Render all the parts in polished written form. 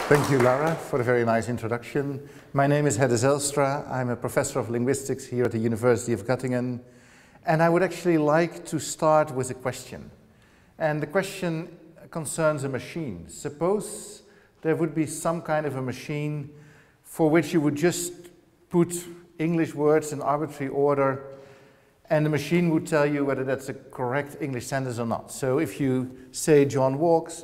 Thank you, Lara, for the very nice introduction. My name is Hedde Zeijlstra. I'm a professor of linguistics here at the University of Göttingen. And I would actually like to start with a question. And the question concerns a machine. Suppose there would be some kind of a machine for which you would just put English words in arbitrary order, and the machine would tell you whether that's a correct English sentence or not. So if you say John walks,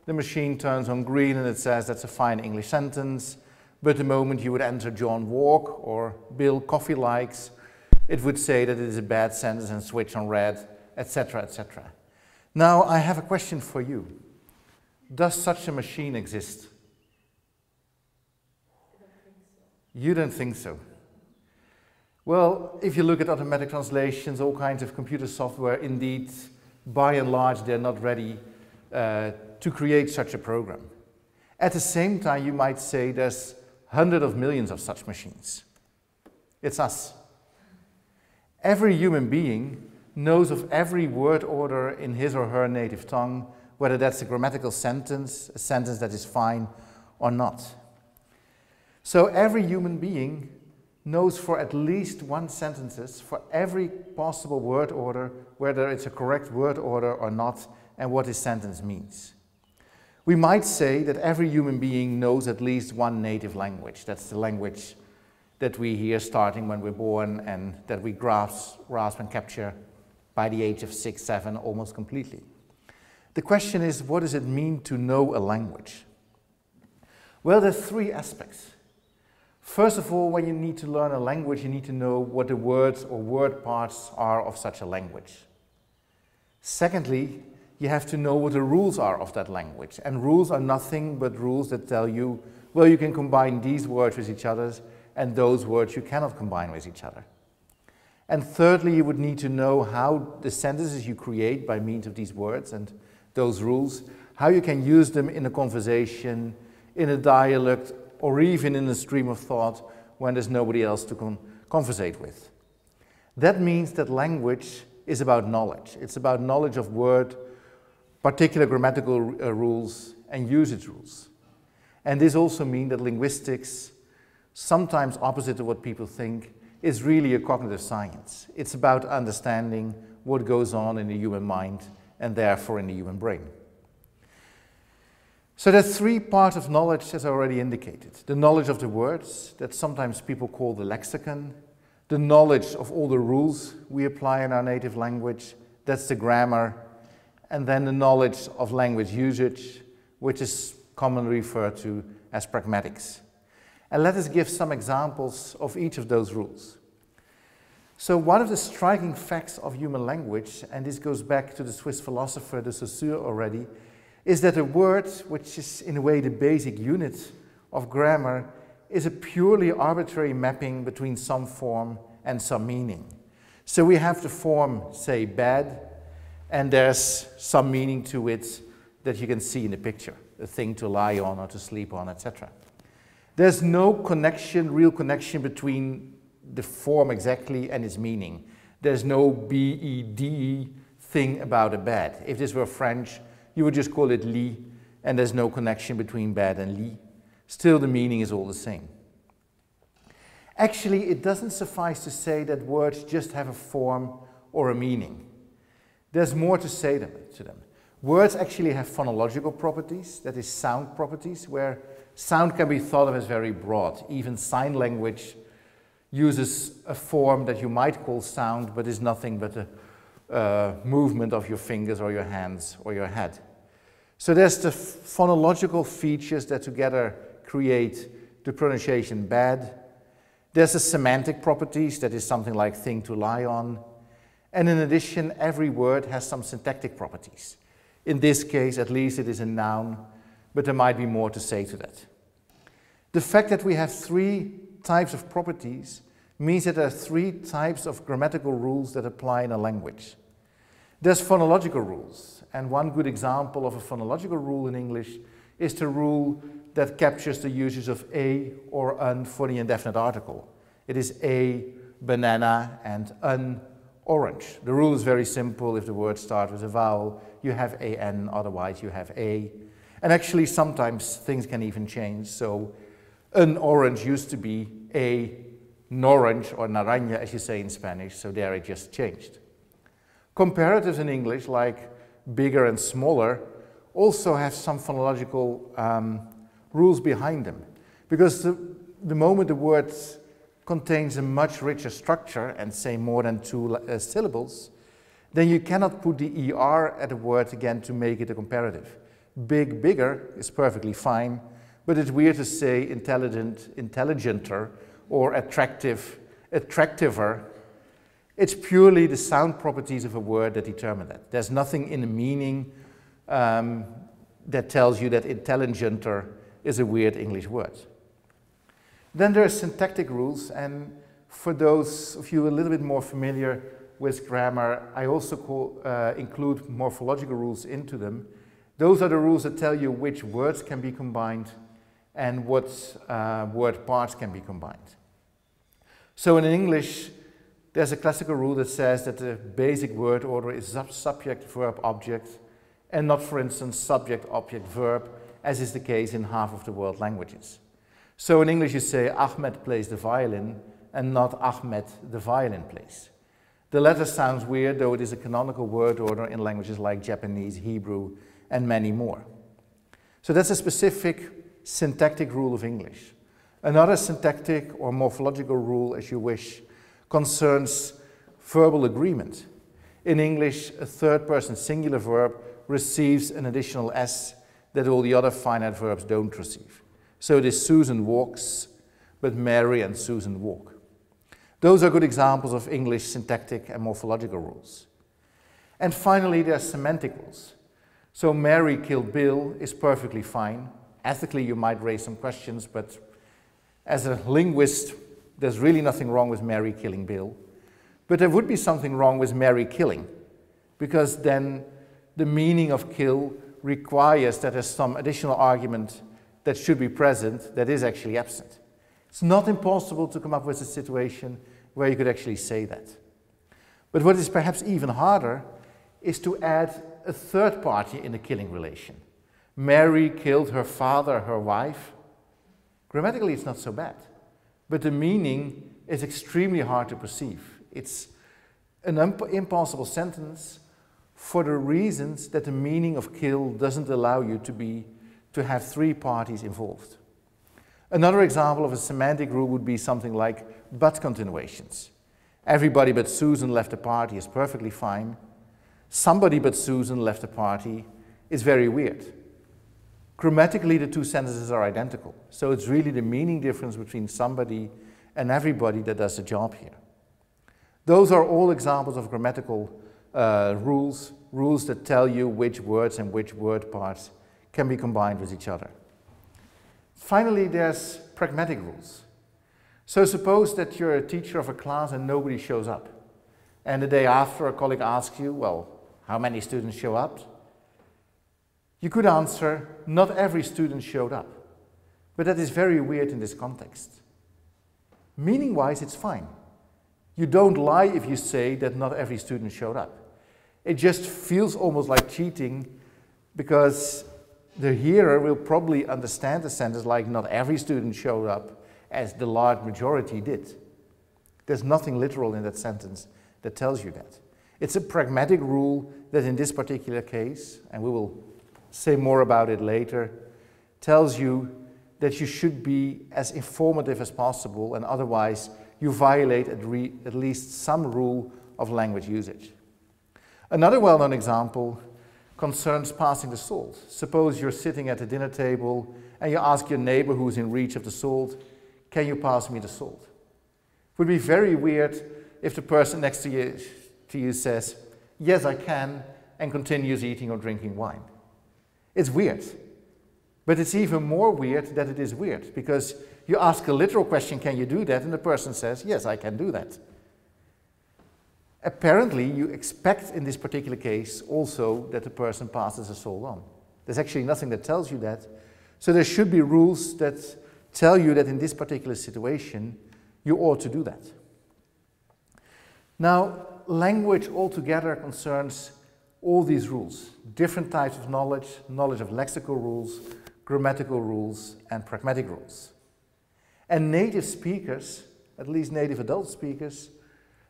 the machine turns on green and it says that's a fine English sentence. But the moment you would enter John walk or Bill coffee likes, it would say that it is a bad sentence and switch on red, etc., etc. Now I have a question for you. Does such a machine exist? You don't think so? Well, if you look at automatic translations, all kinds of computer software, indeed, by and large, they're not ready to create such a program. At the same time, you might say there's hundreds of millions of such machines. It's us. Every human being knows of every word order in his or her native tongue, whether that's a grammatical sentence, a sentence that is fine or not. So every human being knows for at least one sentence for every possible word order, whether it's a correct word order or not, and what this sentence means. We might say that every human being knows at least one native language. That's the language that we hear starting when we're born and that we grasp and capture by the age of 6, 7, almost completely. The question is, what does it mean to know a language? Well, there are three aspects. First of all, when you need to learn a language, you need to know what the words or word parts are of such a language. Secondly, you have to know what the rules are of that language. And rules are nothing but rules that tell you, well, you can combine these words with each other, and those words you cannot combine with each other. And thirdly, you would need to know how the sentences you create by means of these words and those rules, how you can use them in a conversation, in a dialogue, or even in a stream of thought when there's nobody else to conversate with. That means that language is about knowledge. It's about knowledge of word, particular grammatical rules, and usage rules. And this also means that linguistics, sometimes opposite to what people think, is really a cognitive science. It's about understanding what goes on in the human mind and therefore in the human brain. So there are three parts of knowledge, as I already indicated. The knowledge of the words, that sometimes people call the lexicon. The knowledge of all the rules we apply in our native language, that's the grammar. And then the knowledge of language usage, which is commonly referred to as pragmatics. And let us give some examples of each of those rules. So one of the striking facts of human language, and this goes back to the Swiss philosopher de Saussure already, is that a word, which is in a way the basic unit of grammar, is a purely arbitrary mapping between some form and some meaning. So we have the form, say, bad, and there's some meaning to it that you can see in the picture, a thing to lie on or to sleep on, etc. There's no connection, real connection between the form exactly and its meaning. There's no B-E-D-E thing about a bed. If this were French, you would just call it lit, and there's no connection between bed and lit. Still, the meaning is all the same. Actually, it doesn't suffice to say that words just have a form or a meaning. There's more to say to them. Words actually have phonological properties, that is sound properties, where sound can be thought of as very broad. Even sign language uses a form that you might call sound, but is nothing but a movement of your fingers or your hands or your head. So there's the phonological features that together create the pronunciation bad. There's the semantic properties, that is something like thing to lie on. And in addition, every word has some syntactic properties. In this case, at least, it is a noun, but there might be more to say to that. The fact that we have three types of properties means that there are three types of grammatical rules that apply in a language. There's phonological rules, and one good example of a phonological rule in English is the rule that captures the usage of a or un for the indefinite article. It is a banana and un orange. The rule is very simple. If the word starts with a vowel, you have an, otherwise you have a. And actually, sometimes things can even change. So an orange used to be a norange or naranja, as you say in Spanish, so there it just changed. Comparatives in English, like bigger and smaller, also have some phonological rules behind them. Because the moment the word contains a much richer structure, and say more than two syllables, then you cannot put the ER at a word again to make it a comparative. Big, bigger is perfectly fine, but it's weird to say intelligent, intelligenter, or attractive, attractiver. It's purely the sound properties of a word that determine that. There's nothing in the meaning that tells you that intelligenter is a weird English word. Then there are syntactic rules, and for those of you a little bit more familiar with grammar, I also include morphological rules into them. Those are the rules that tell you which words can be combined and what word parts can be combined. So in English, there's a classical rule that says that the basic word order is subject, verb, object, and not, for instance, subject, object, verb, as is the case in half of the world languages. So in English you say Ahmed plays the violin and not Ahmed the violin plays. The latter sounds weird, though it is a canonical word order in languages like Japanese, Hebrew, and many more. So that's a specific syntactic rule of English. Another syntactic or morphological rule, as you wish, concerns verbal agreement. In English, a third-person singular verb receives an additional S that all the other finite verbs don't receive. So it is Susan walks, but Mary and Susan walk. Those are good examples of English syntactic and morphological rules. And finally, there are semantic rules. So Mary killed Bill is perfectly fine. Ethically, you might raise some questions, but as a linguist, there's really nothing wrong with Mary killing Bill. But there would be something wrong with Mary killing, because then the meaning of kill requires that there's some additional argument that should be present that is actually absent. It's not impossible to come up with a situation where you could actually say that. But what is perhaps even harder is to add a third party in the killing relation. Mary killed her father, her wife. Grammatically, it's not so bad, but the meaning is extremely hard to perceive. It's an impossible sentence for the reasons that the meaning of kill doesn't allow you to have three parties involved. Another example of a semantic rule would be something like but continuations. Everybody but Susan left the party is perfectly fine. Somebody but Susan left the party is very weird. Grammatically, the two sentences are identical, so it's really the meaning difference between somebody and everybody that does the job here. Those are all examples of grammatical rules that tell you which words and which word parts can be combined with each other. Finally, there's pragmatic rules. So suppose that you're a teacher of a class and nobody shows up. And the day after, a colleague asks you, well, how many students show up? You could answer, not every student showed up. But that is very weird in this context. Meaning-wise, it's fine. You don't lie if you say that not every student showed up. It just feels almost like cheating, because the hearer will probably understand the sentence like not every student showed up as the large majority did. There's nothing literal in that sentence that tells you that. It's a pragmatic rule that in this particular case, and we will say more about it later, tells you that you should be as informative as possible, and otherwise you violate at least some rule of language usage. Another well-known example concerns passing the salt. Suppose you're sitting at a dinner table and you ask your neighbor who's in reach of the salt, can you pass me the salt? It would be very weird if the person next to you says, yes, I can, and continues eating or drinking wine. It's weird. But it's even more weird that it is weird, because you ask a literal question, can you do that? And the person says, yes, I can do that. Apparently, you expect in this particular case also that the person passes the salt on. There's actually nothing that tells you that. So there should be rules that tell you that in this particular situation, you ought to do that. Now, language altogether concerns all these rules, different types of knowledge, knowledge of lexical rules, grammatical rules, and pragmatic rules. And native speakers, at least native adult speakers,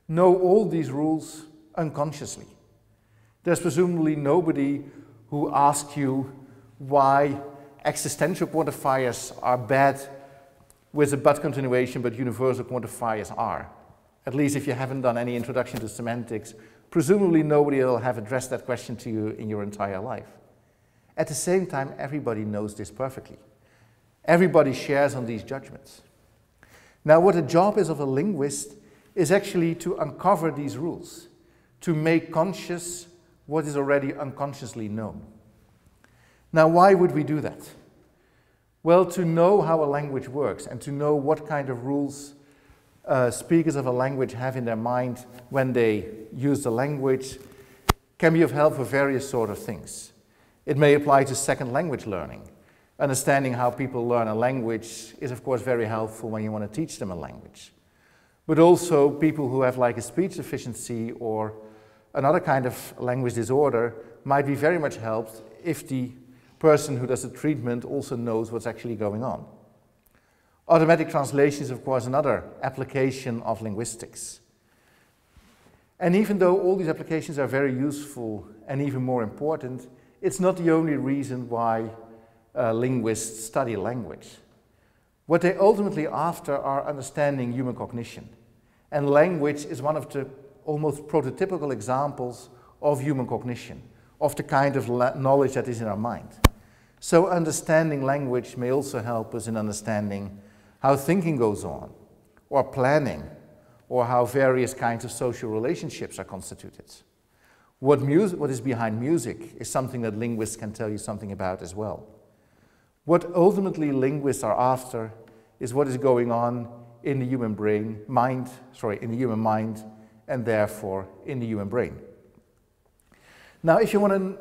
know all these rules unconsciously. There's presumably nobody who asks you why existential quantifiers are bad with a but continuation, but universal quantifiers are. At least if you haven't done any introduction to semantics, presumably nobody will have addressed that question to you in your entire life. At the same time, everybody knows this perfectly. Everybody shares on these judgments. Now, what the job is of a linguist is actually to uncover these rules, to make conscious what is already unconsciously known. Now, why would we do that? Well, to know how a language works and to know what kind of rules speakers of a language have in their mind when they use the language can be of help for various sort of things. It may apply to second language learning. Understanding how people learn a language is, of course, very helpful when you want to teach them a language. But also people who have like a speech deficiency or another kind of language disorder might be very much helped if the person who does the treatment also knows what's actually going on. Automatic translation is, of course, another application of linguistics. And even though all these applications are very useful and even more important, it's not the only reason why linguists study language. What they ultimately after are understanding human cognition. And language is one of the almost prototypical examples of human cognition, of the kind of knowledge that is in our mind. So understanding language may also help us in understanding how thinking goes on, or planning, or how various kinds of social relationships are constituted. What is behind music is something that linguists can tell you something about as well. What ultimately linguists are after is what is going on in the human mind, and therefore in the human brain. Now, if you want to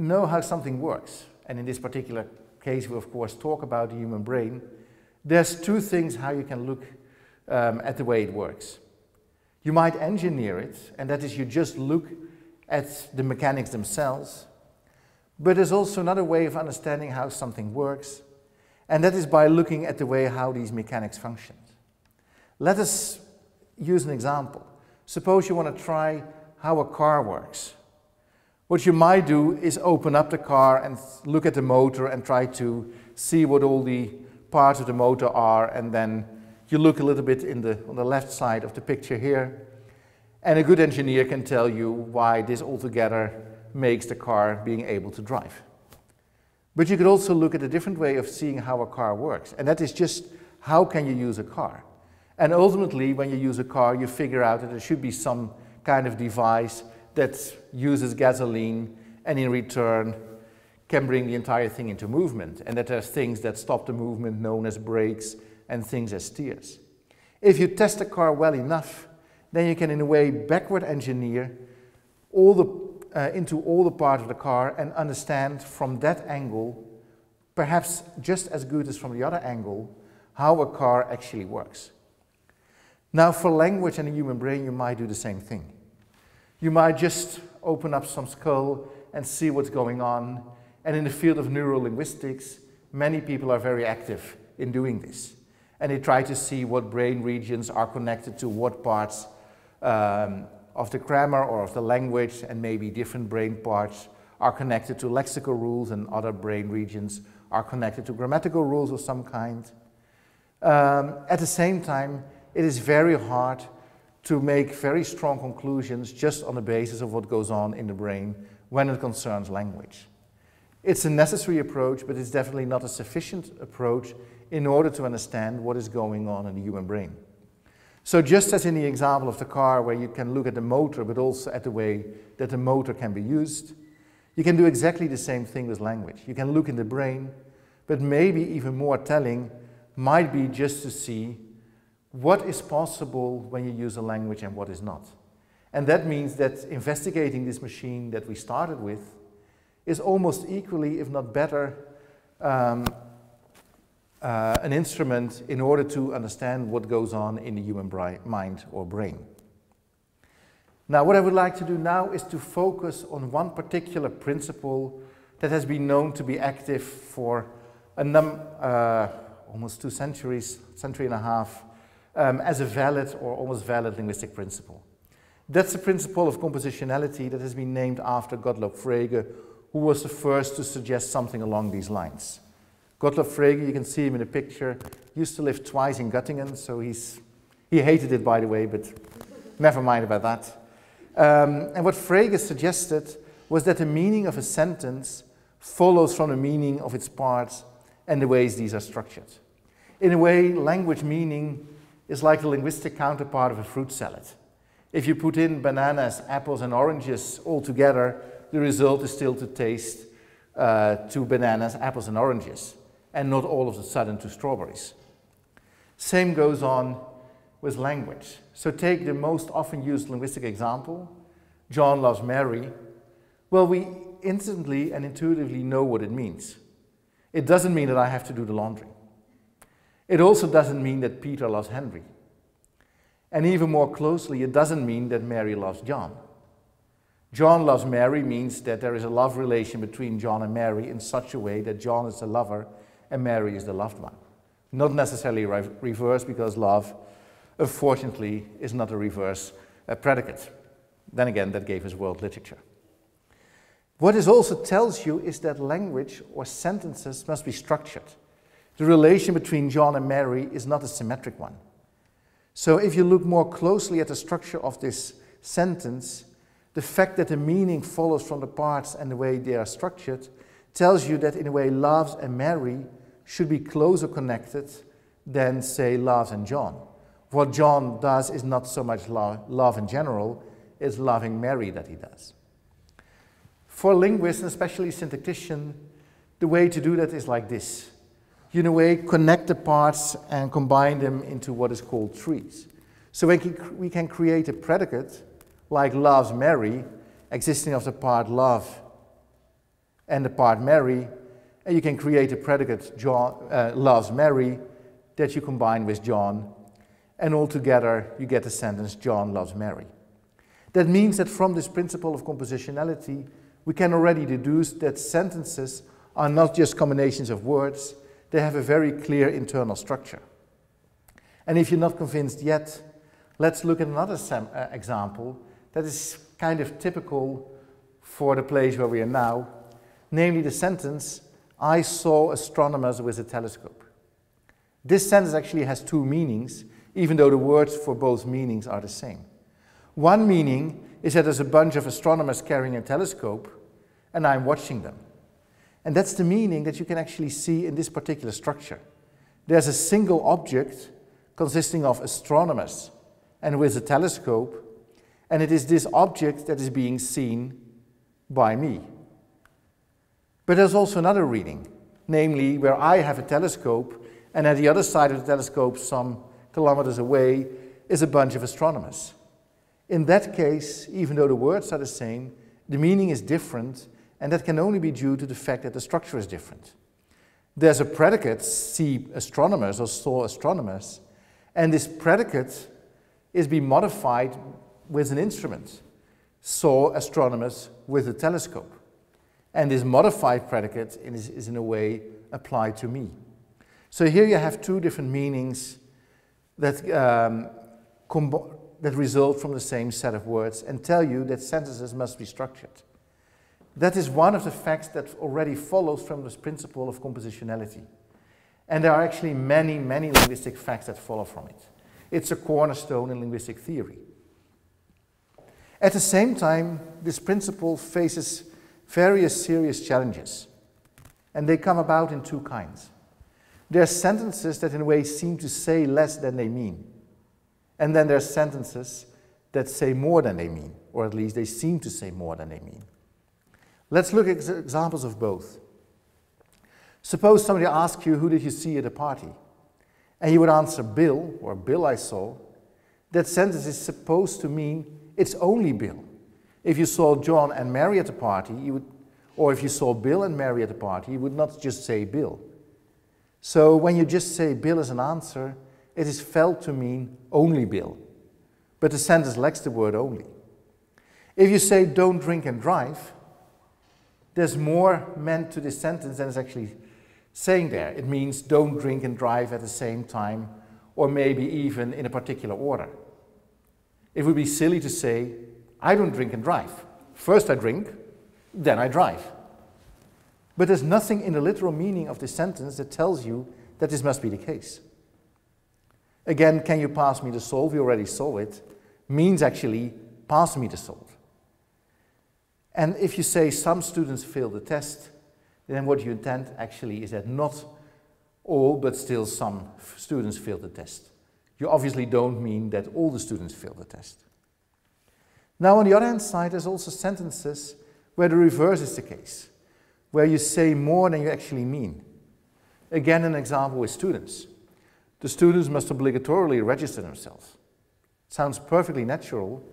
know how something works, and in this particular case we of course talk about the human brain, there's two things how you can look at the way it works. You might engineer it, and that is you just look at the mechanics themselves, but there's also another way of understanding how something works, and that is by looking at the way how these mechanics function. Let us use an example. Suppose you want to try how a car works. What you might do is open up the car and look at the motor and try to see what all the parts of the motor are, and then you look a little bit on the left side of the picture here, and a good engineer can tell you why this altogether makes the car being able to drive. But you could also look at a different way of seeing how a car works, and that is just how can you use a car. And ultimately, when you use a car, you figure out that there should be some kind of device that uses gasoline and in return can bring the entire thing into movement, and that there's things that stop the movement known as brakes and things as steers. If you test a car well enough, then you can in a way backward engineer into all the parts of the car and understand from that angle, perhaps just as good as from the other angle, how a car actually works. Now, for language and the human brain, you might do the same thing. You might just open up some skull and see what's going on. And in the field of neurolinguistics, many people are very active in doing this. And they try to see what brain regions are connected to what parts of the grammar or of the language, and maybe different brain parts are connected to lexical rules and other brain regions are connected to grammatical rules of some kind. At the same time, it is very hard to make very strong conclusions just on the basis of what goes on in the brain when it concerns language. It's a necessary approach, but it's definitely not a sufficient approach in order to understand what is going on in the human brain. So just as in the example of the car, where you can look at the motor, but also at the way that the motor can be used, you can do exactly the same thing with language. You can look in the brain, but maybe even more telling might be just to see what is possible when you use a language and what is not. And that means that investigating this machine that we started with is almost equally, if not better, an instrument in order to understand what goes on in the human mind or brain. Now, what I would like to do now is to focus on one particular principle that has been known to be active for almost 2 centuries, century and a half, as a valid or almost valid linguistic principle. That's the principle of compositionality that has been named after Gottlob Frege, who was the first to suggest something along these lines. Gottlob Frege, you can see him in the picture, used to live twice in Göttingen, so he hated it, by the way, but never mind about that. And what Frege suggested was that the meaning of a sentence follows from the meaning of its parts and the ways these are structured. In a way, language meaning is like the linguistic counterpart of a fruit salad. If you put in bananas, apples, and oranges all together, the result is still to taste to bananas, apples, and oranges, and not all of a sudden to strawberries. Same goes on with language. So take the most often used linguistic example, John loves Mary. Well, we instantly and intuitively know what it means. It doesn't mean that I have to do the laundry. It also doesn't mean that Peter loves Henry. And even more closely, it doesn't mean that Mary loves John. John loves Mary means that there is a love relation between John and Mary in such a way that John is the lover and Mary is the loved one. Not necessarily reverse, because love, unfortunately, is not a reverse predicate. Then again, that gave us world literature. What this also tells you is that language or sentences must be structured. The relation between John and Mary is not a symmetric one. So if you look more closely at the structure of this sentence, the fact that the meaning follows from the parts and the way they are structured tells you that in a way loves and Mary should be closer connected than, say, loves and John. What John does is not so much love in general, it's loving Mary that he does. For linguists, and especially syntacticians, the way to do that is like this. You, in a way, connect the parts and combine them into what is called trees. So we can create a predicate, like loves Mary, existing of the part love and the part Mary, and you can create a predicate, John loves Mary, that you combine with John, and altogether you get the sentence, John loves Mary. That means that from this principle of compositionality, we can already deduce that sentences are not just combinations of words, they have a very clear internal structure. And if you're not convinced yet, let's look at another example that is kind of typical for the place where we are now, namely the sentence, I saw astronomers with a telescope. This sentence actually has 2 meanings, even though the words for both meanings are the same. One meaning is that there's a bunch of astronomers carrying a telescope and I'm watching them. And that's the meaning that you can actually see in this particular structure. There's a single object consisting of astronomers and with a telescope, and it is this object that is being seen by me. But there's also another reading, namely where I have a telescope and at the other side of the telescope, some kilometers away, is a bunch of astronomers. In that case, even though the words are the same, the meaning is different, and that can only be due to the fact that the structure is different. There's a predicate, see astronomers or saw astronomers, and this predicate is being modified with an instrument, saw astronomers with a telescope. And this modified predicate is in a way applied to me. So here you have 2 different meanings that result from the same set of words and tell you that sentences must be structured. That is one of the facts that already follows from this principle of compositionality. And there are actually many, many linguistic facts that follow from it. It's a cornerstone in linguistic theory. At the same time, this principle faces various serious challenges, and they come about in 2 kinds. There are sentences that in a way seem to say less than they mean, and then there are sentences that say more than they mean, or at least they seem to say more than they mean. Let's look at examples of both. Suppose somebody asks you, who did you see at a party? And you would answer Bill, or Bill I saw. That sentence is supposed to mean it's only Bill. If you saw John and Mary at the party, or if you saw Bill and Mary at the party, you would not just say Bill. So when you just say Bill as an answer, it is felt to mean only Bill. But the sentence lacks the word only. If you say don't drink and drive, there's more meant to this sentence than it's actually saying there. It means don't drink and drive at the same time, or maybe even in a particular order. It would be silly to say, I don't drink and drive. First I drink, then I drive. But there's nothing in the literal meaning of this sentence that tells you that this must be the case. Again, can you pass me the salt? We already saw it. Means actually, pass me the salt. And if you say some students fail the test, then what you intend actually is that not all, but still some students fail the test. You obviously don't mean that all the students fail the test. Now, on the other hand side, there's also sentences where the reverse is the case, where you say more than you actually mean. Again, an example with students. The students must obligatorily register themselves. Sounds perfectly natural,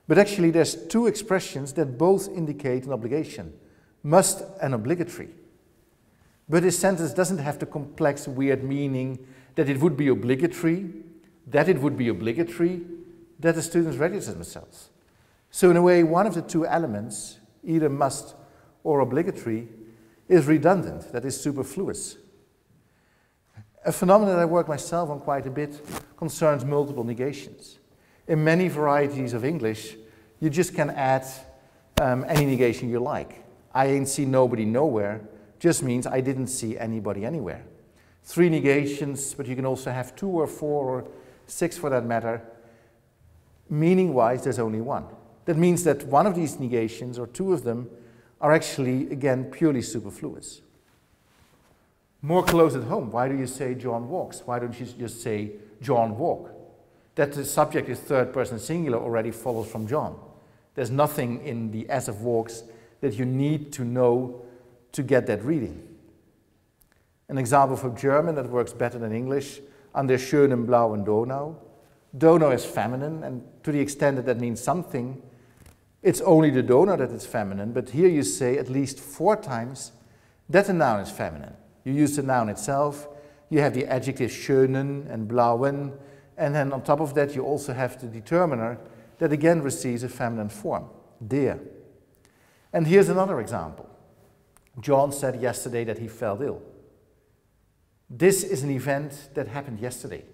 but actually there's two expressions that both indicate an obligation, must and obligatory. But this sentence doesn't have the complex, weird meaning that it would be obligatory, that the students register themselves. So in a way, one of the two elements, either must or obligatory, is redundant, that is superfluous. A phenomenon that I work myself on quite a bit concerns multiple negations. In many varieties of English, you just can add any negation you like. I ain't seen nobody nowhere just means I didn't see anybody anywhere. 3 negations, but you can also have 2 or 4 or 6 for that matter. Meaning-wise, there's only one. That means that one of these negations, or 2 of them, are actually, again, purely superfluous. More close at home, why do you say John walks? Why don't you just say John walk? That the subject is third person singular already follows from John. There's nothing in the S of walks that you need to know to get that reading. An example for German that works better than English, an der schönen blauen Donau. Donau is feminine, and to the extent that that means something, it's only the Donau that is feminine, but here you say at least 4 times that the noun is feminine. You use the noun itself, you have the adjectives schönen and blauen, and then on top of that you also have the determiner that again receives a feminine form, der. And here's another example. John said yesterday that he felt ill. This is an event that happened yesterday,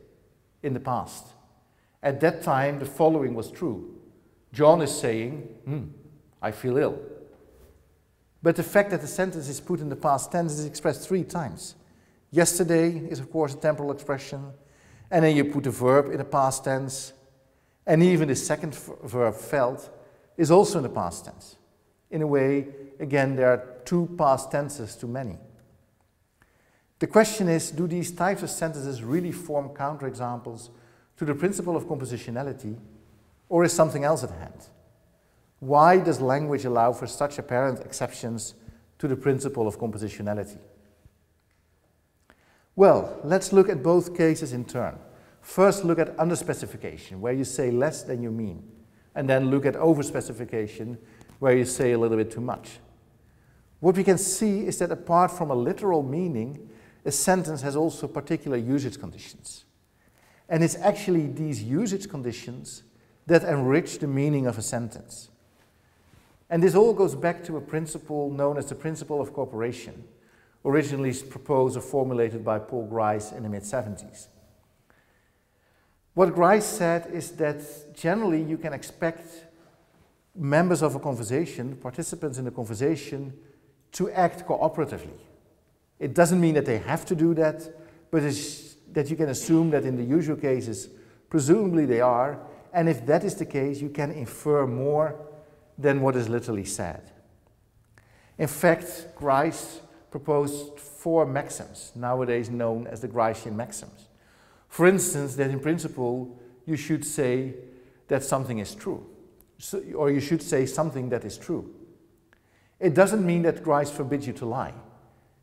in the past. At that time, the following was true. John is saying, I feel ill. But the fact that the sentence is put in the past tense is expressed 3 times. Yesterday is, of course, a temporal expression, and then you put the verb in the past tense, and even the second verb, felt, is also in the past tense. In a way, again, there are 2 past tenses too many. The question is, do these types of sentences really form counterexamples to the principle of compositionality, or is something else at hand? Why does language allow for such apparent exceptions to the principle of compositionality? Well, let's look at both cases in turn. First, look at underspecification, where you say less than you mean, and then look at overspecification, where you say a little bit too much. What we can see is that apart from a literal meaning, a sentence has also particular usage conditions. And it's actually these usage conditions that enrich the meaning of a sentence. And this all goes back to a principle known as the Principle of Cooperation, originally proposed or formulated by Paul Grice in the mid-70s. What Grice said is that generally you can expect members of a conversation, participants in the conversation, to act cooperatively. It doesn't mean that they have to do that, but it's that you can assume that in the usual cases, presumably they are, and if that is the case, you can infer more than what is literally said. In fact, Grice proposed 4 maxims, nowadays known as the Gricean maxims. For instance, that in principle, you should say that something is true, or you should say something that is true. It doesn't mean that Grice forbids you to lie.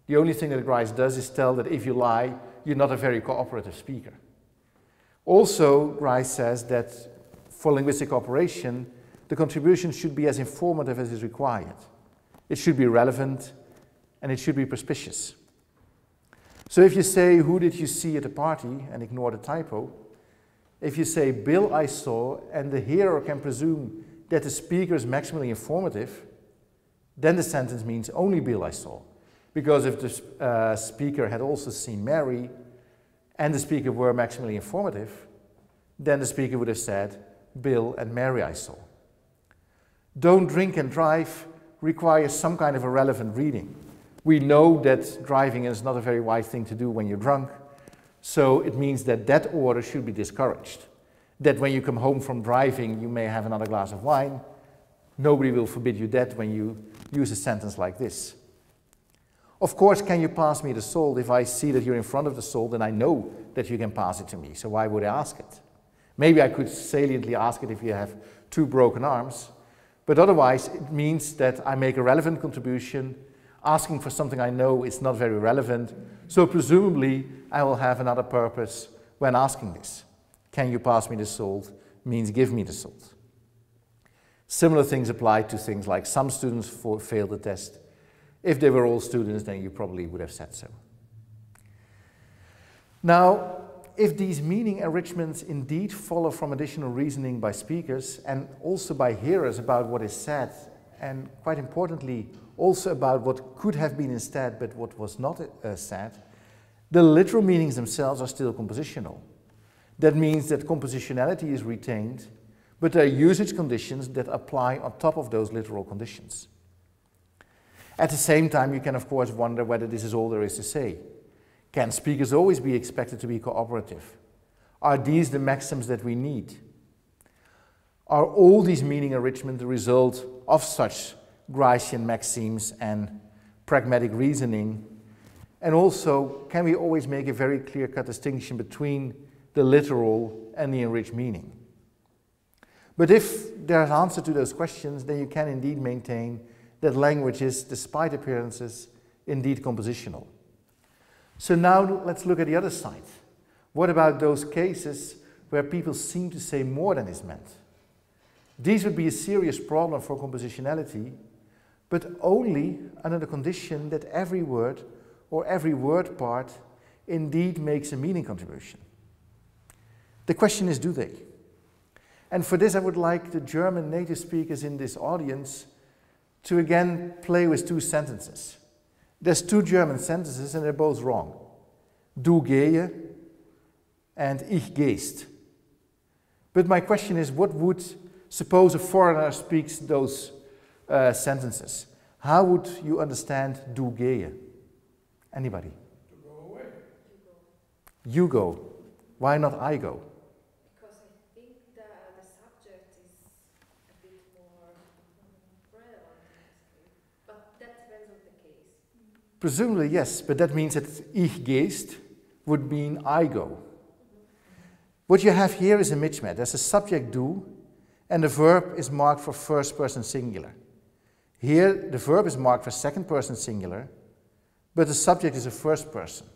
The only thing that Grice does is tell that if you lie, you're not a very cooperative speaker. Also, Grice says that for linguistic cooperation, the contribution should be as informative as is required. It should be relevant, and it should be perspicuous. So if you say, who did you see at the party, and ignore the typo, if you say, Bill I saw, and the hearer can presume that the speaker is maximally informative, then the sentence means only Bill I saw. Because if the speaker had also seen Mary and the speaker were maximally informative, then the speaker would have said Bill and Mary I saw. Don't drink and drive requires some kind of a relevant reading. We know that driving is not a very wise thing to do when you're drunk, so it means that that order should be discouraged. That when you come home from driving, you may have another glass of wine. Nobody will forbid you that when you use a sentence like this. Of course, can you pass me the salt? If I see that you're in front of the salt, then I know that you can pass it to me, so why would I ask it? Maybe I could saliently ask it if you have 2 broken arms, but otherwise it means that I make a relevant contribution. Asking for something I know is not very relevant, so presumably I will have another purpose when asking this. Can you pass me the salt means give me the salt. Similar things apply to things like some students failed the test. If they were all students, then you probably would have said so. Now, if these meaning enrichments indeed follow from additional reasoning by speakers and also by hearers about what is said, and quite importantly, also about what could have been instead but what was not said, the literal meanings themselves are still compositional. That means that compositionality is retained, but there are usage conditions that apply on top of those literal conditions. At the same time, you can of course wonder whether this is all there is to say. Can speakers always be expected to be cooperative? Are these the maxims that we need? Are all these meaning enrichment the result of such Gricean maxims and pragmatic reasoning? And also, can we always make a very clear-cut distinction between the literal and the enriched meaning? But if there's an answer to those questions, then you can indeed maintain that language is, despite appearances, indeed compositional. So now let's look at the other side. What about those cases where people seem to say more than is meant? These would be a serious problem for compositionality, but only under the condition that every word or every word part indeed makes a meaning contribution. The question is, do they? And for this I would like the German native speakers in this audience to again play with 2 sentences. There's 2 German sentences and they're both wrong. Du gehe and ich gehst. But my question is, what would, suppose a foreigner speaks those sentences, how would you understand du gehe? Anybody? To go away. You go. Why not I go? Because I think the subject is a bit more relevant, but that depends on the case. Presumably yes, but that means that ich gehst would mean I go. What you have here is a mismatch. There's a subject du, and the verb is marked for first person singular. Here, the verb is marked for second person singular, but the subject is a first person.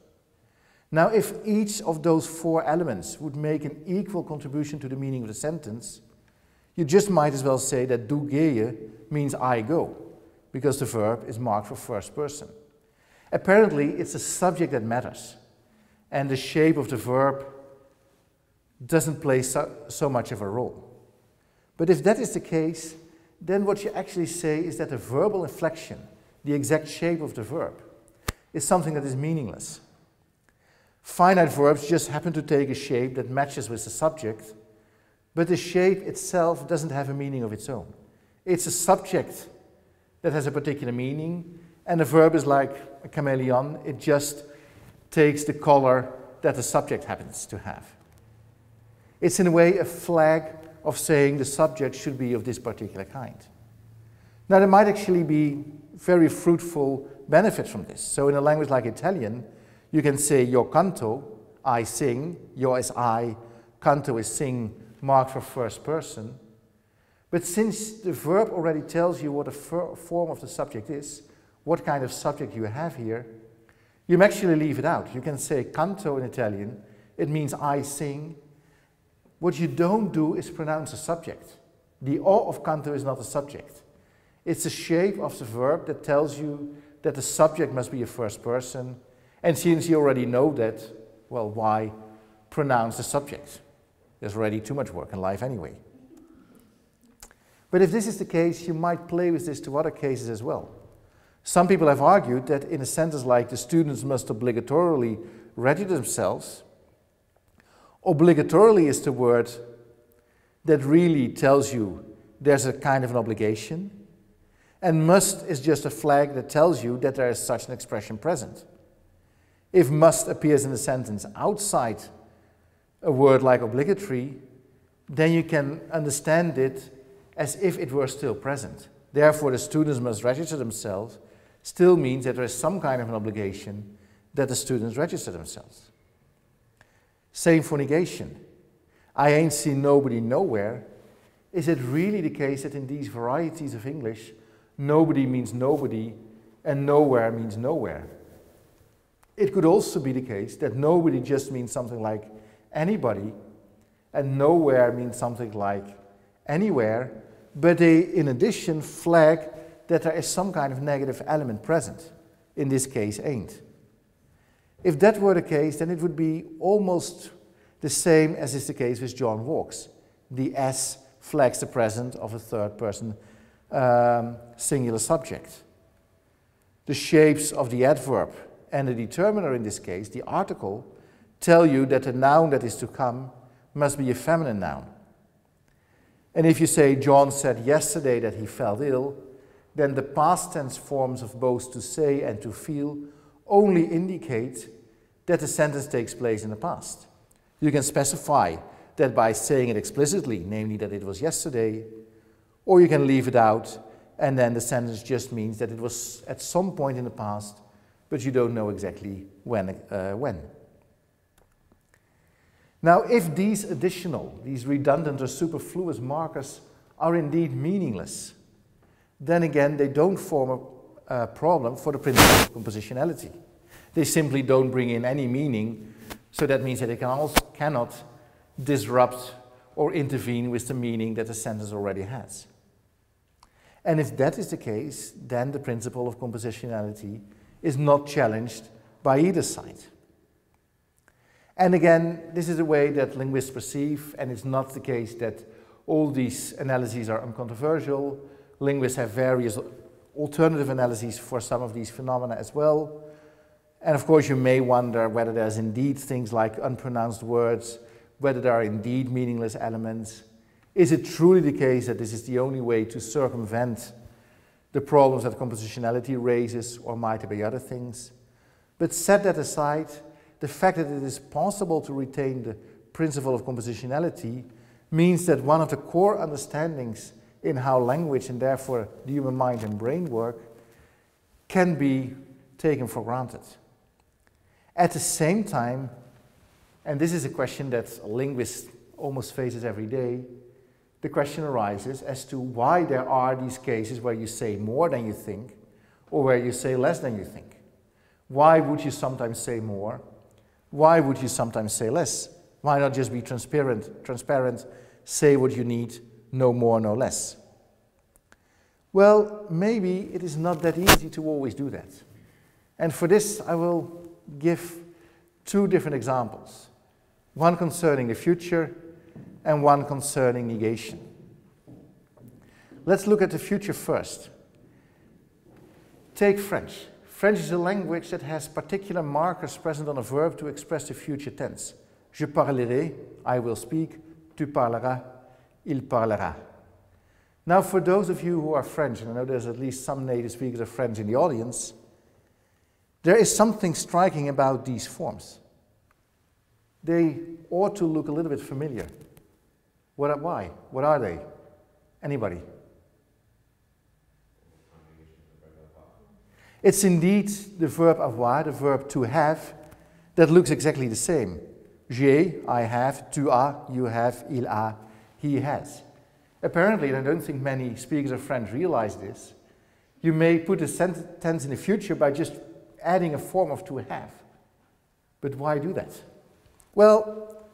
Now, if each of those 4 elements would make an equal contribution to the meaning of the sentence, you just might as well say that du gehe means I go, because the verb is marked for first person. Apparently, it's the subject that matters, and the shape of the verb doesn't play so much of a role. But if that is the case, then what you actually say is that the verbal inflection, the exact shape of the verb, is something that is meaningless. Finite verbs just happen to take a shape that matches with the subject, but the shape itself doesn't have a meaning of its own. It's a subject that has a particular meaning, and the verb is like a chameleon. It just takes the color that the subject happens to have. It's in a way a flag of saying the subject should be of this particular kind. Now, there might actually be very fruitful benefits from this. So in a language like Italian, you can say io canto, I sing, io is I, canto is sing, marked for first person. But since the verb already tells you what the form of the subject is, what kind of subject you have here, you actually leave it out. You can say canto in Italian, it means I sing. What you don't do is pronounce a subject. The o of canto is not a subject. It's the shape of the verb that tells you that the subject must be a first person. And since you already know that, well, why pronounce the subject? There's already too much work in life anyway. But if this is the case, you might play with this to other cases as well. Some people have argued that in a sentence like the students must obligatorily register themselves, obligatorily is the word that really tells you there's a kind of an obligation, and must is just a flag that tells you that there is such an expression present. If must appears in a sentence outside a word like obligatory, then you can understand it as if it were still present. Therefore, the students must register themselves still means that there is some kind of an obligation that the students register themselves. Same for negation. I ain't seen nobody nowhere. Is it really the case that in these varieties of English, nobody means nobody and nowhere means nowhere? It could also be the case that nobody just means something like anybody and nowhere means something like anywhere, but they in addition flag that there is some kind of negative element present. In this case, ain't. If that were the case, then it would be almost the same as is the case with John walks. The S flags the present of a third person singular subject. The shapes of the adverb and the determiner in this case, the article, tell you that the noun that is to come must be a feminine noun. And if you say John said yesterday that he felt ill, then the past tense forms of both to say and to feel only indicate that the sentence takes place in the past. You can specify that by saying it explicitly, namely that it was yesterday, or you can leave it out and then the sentence just means that it was at some point in the past, but you don't know exactly when. Now, if these additional, these redundant or superfluous markers are indeed meaningless, then again they don't form a problem for the principle of compositionality. They simply don't bring in any meaning, so that means that they cannot disrupt or intervene with the meaning that the sentence already has. And if that is the case, then the principle of compositionality is not challenged by either side. And again, this is the way that linguists perceive, and it's not the case that all these analyses are uncontroversial. Linguists have various alternative analyses for some of these phenomena as well. And of course, you may wonder whether there's indeed things like unpronounced words, whether there are indeed meaningless elements. Is it truly the case that this is the only way to circumvent the problems that compositionality raises, or might there be other things? But set that aside, the fact that it is possible to retain the principle of compositionality means that one of the core understandings in how language and therefore the human mind and brain work can be taken for granted. At the same time, and this is a question that a linguist almost faces every day, the question arises as to why there are these cases where you say more than you think or where you say less than you think. Why would you sometimes say more? Why would you sometimes say less? Why not just be transparent, say what you need, no more, no less? Well, maybe it is not that easy to always do that. And for this, I will give two different examples. One concerning the future and one concerning negation. Let's look at the future first. Take French. French is a language that has particular markers present on a verb to express the future tense. Je parlerai, I will speak. Tu parleras, il parlera. Now, for those of you who are French, and I know there's at least some native speakers of French in the audience, there is something striking about these forms. They ought to look a little bit familiar. Why? What are they? Anybody? It's indeed the verb avoir, the verb to have, that looks exactly the same. J'ai, I have, tu as, you have, il a, he has. Apparently, and I don't think many speakers of French realize this, you may put a sentence in the future by just adding a form of to have. But why do that? Well,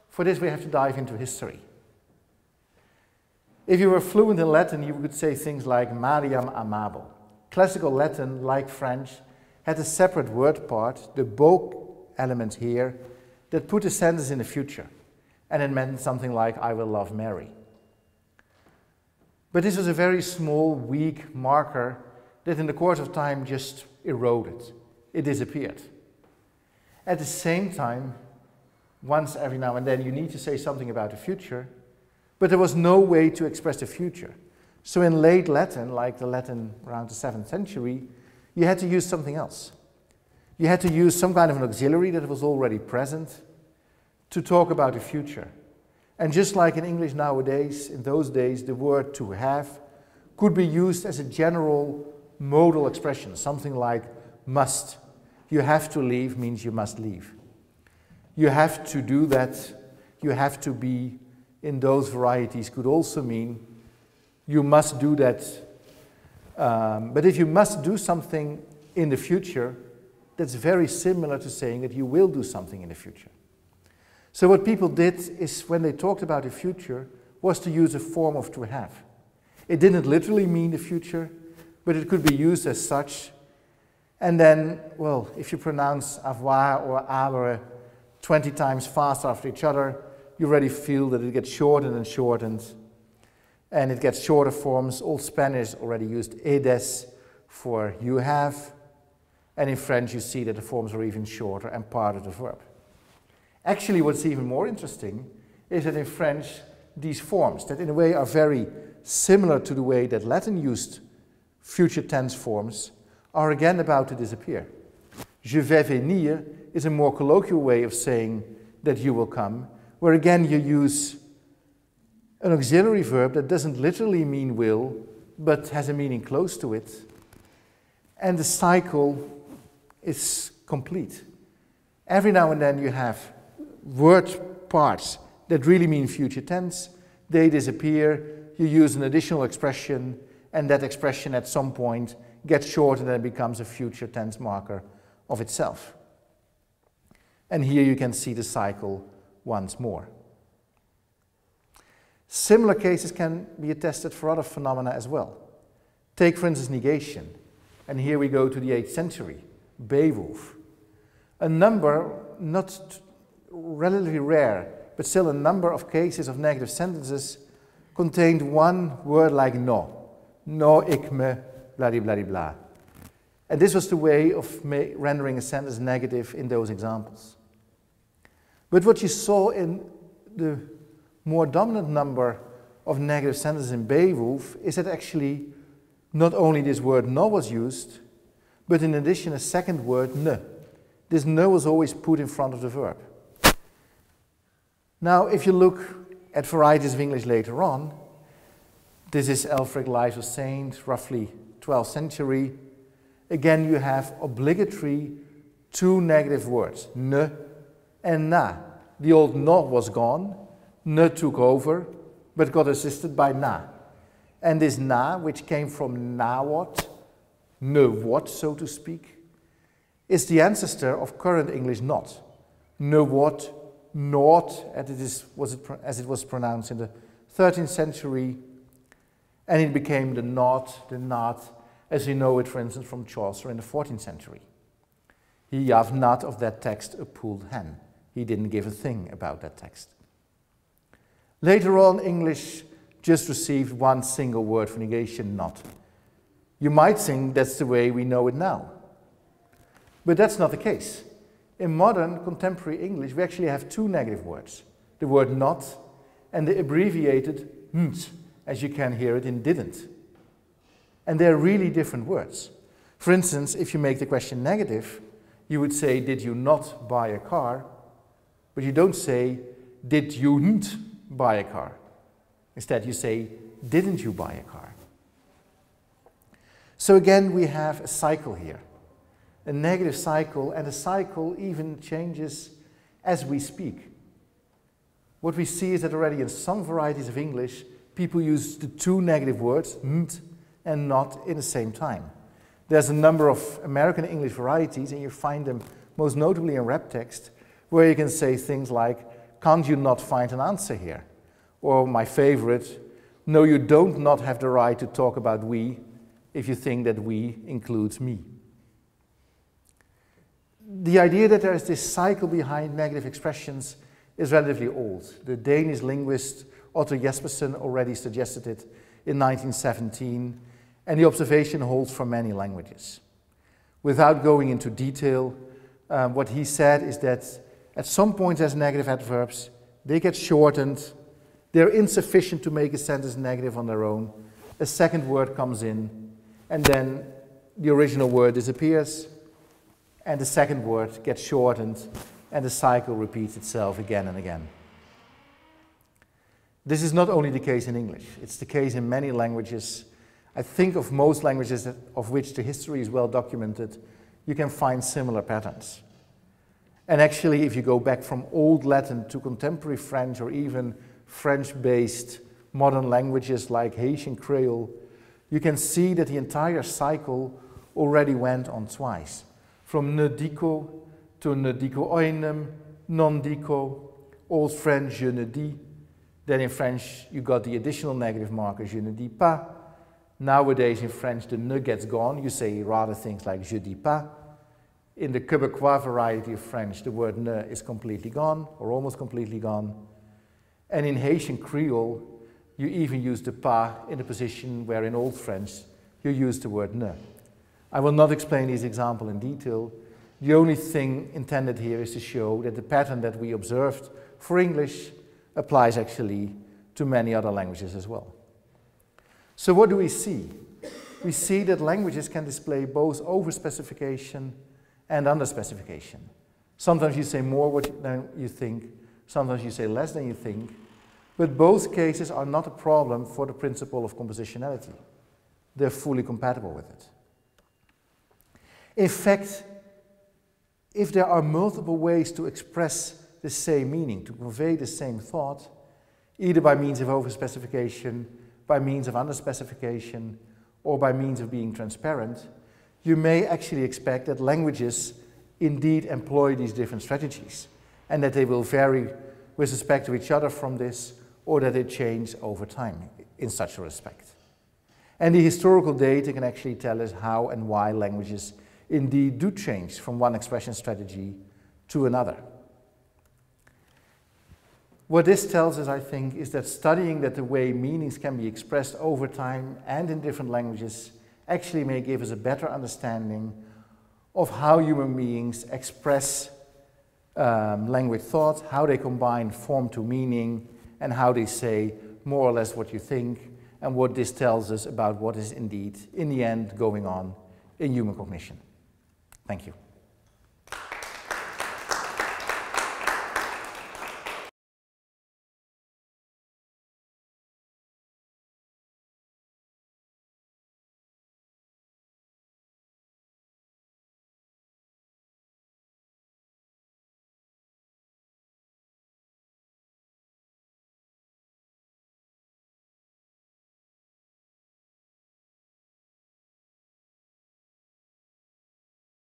for this we have to dive into history. If you were fluent in Latin, you could say things like Mariam amabo. Classical Latin, like French, had a separate word part, the beau element here, that put a sentence in the future. And it meant something like, I will love Mary. But this was a very small, weak marker that in the course of time just eroded. It disappeared. At the same time, once every now and then you need to say something about the future, but there was no way to express the future. So in late Latin, like the Latin around the 7th century, you had to use something else. You had to use some kind of an auxiliary that was already present to talk about the future. And just like in English nowadays, in those days, the word to have could be used as a general modal expression, something like must. You have to leave means you must leave. You have to do that, you have to be in those varieties could also mean you must do that. But if you must do something in the future, that's very similar to saying that you will do something in the future. So what people did is when they talked about the future was to use a form of to have. It didn't literally mean the future, but it could be used as such. And then, well, if you pronounce avoir or aber 20 times fast after each other, you already feel that it gets shortened and shortened. And it gets shorter forms. Old Spanish already used edes for you have. And in French you see that the forms are even shorter and part of the verb. Actually, what's even more interesting is that in French, these forms, that in a way are very similar to the way that Latin used future tense forms, are again about to disappear. Je vais venir is a more colloquial way of saying that you will come, where again you use an auxiliary verb that doesn't literally mean will, but has a meaning close to it. And the cycle is complete. Every now and then you have word parts that really mean future tense. They disappear, you use an additional expression, and that expression at some point gets shortened and becomes a future tense marker of itself. And here you can see the cycle once more. Similar cases can be attested for other phenomena as well. Take, for instance, negation. And here we go to the 8th century, Beowulf. A number, not relatively rare, but still a number of cases of negative sentences contained one word like no. No, ik me, blah, blah, blah, blah. And this was the way of rendering a sentence negative in those examples. But what you saw in the more dominant number of negative sentences in Beowulf is that actually not only this word no was used, but in addition a second word ne. This ne was always put in front of the verb. Now, if you look at varieties of English later on, this is Alfred Lives of Saints, roughly 12th century. Again, you have obligatory two negative words, ne and na. The old no was gone, ne took over, but got assisted by na. And this na, which came from na what, ne what, so to speak, is the ancestor of current English not. Ne what, not, as it was pronounced in the 13th century, and it became the not, as you know it, for instance, from Chaucer in the 14th century. He gave not of that text a pulled hen. He didn't give a thing about that text. Later on, English just received one single word for negation, not. You might think that's the way we know it now. But that's not the case. In modern, contemporary English, we actually have two negative words. The word not and the abbreviated nt, as you can hear it in didn't. And they're really different words. For instance, if you make the question negative, you would say, did you not buy a car? But you don't say, did you not buy a car? Instead, you say, didn't you buy a car? So again, we have a cycle here. A negative cycle, and the cycle even changes as we speak. What we see is that already in some varieties of English, people use the two negative words, nt and not, in the same time. There's a number of American English varieties, and you find them most notably in rap text, where you can say things like, can't you not find an answer here? Or my favorite, no, you don't not have the right to talk about we if you think that we includes me. The idea that there is this cycle behind negative expressions is relatively old. The Danish linguist Otto Jespersen already suggested it in 1917, and the observation holds for many languages. Without going into detail, what he said is that at some point as negative adverbs, they get shortened, they're insufficient to make a sentence negative on their own, a second word comes in, and then the original word disappears, and the second word gets shortened, and the cycle repeats itself again and again. This is not only the case in English, it's the case in many languages. I think of most languages of which the history is well documented, you can find similar patterns. And actually, if you go back from Old Latin to contemporary French or even French-based modern languages like Haitian Creole, you can see that the entire cycle already went on twice. From ne dico to ne dico oinem, non dico, Old French je ne dis. Then in French you got the additional negative marker je ne dis pas. Nowadays in French the ne gets gone, you say rather things like je dis pas. In the Québécois variety of French the word ne is completely gone or almost completely gone. And in Haitian Creole you even use the pas in the position where in Old French you use the word ne. I will not explain this example in detail. The only thing intended here is to show that the pattern that we observed for English applies actually to many other languages as well. So what do we see? We see that languages can display both overspecification and underspecification. Sometimes you say more than you think, sometimes you say less than you think, but both cases are not a problem for the principle of compositionality. They're fully compatible with it. In fact, if there are multiple ways to express the same meaning, to convey the same thought, either by means of overspecification, by means of underspecification, or by means of being transparent, you may actually expect that languages indeed employ these different strategies, and that they will vary with respect to each other from this, or that they change over time in such a respect. And the historical data can actually tell us how and why languages indeed do change from one expression strategy to another. What this tells us, I think, is that studying that the way meanings can be expressed over time and in different languages actually may give us a better understanding of how human beings express language thought, how they combine form to meaning, and how they say more or less what you think, and what this tells us about what is indeed, in the end, going on in human cognition. Thank you.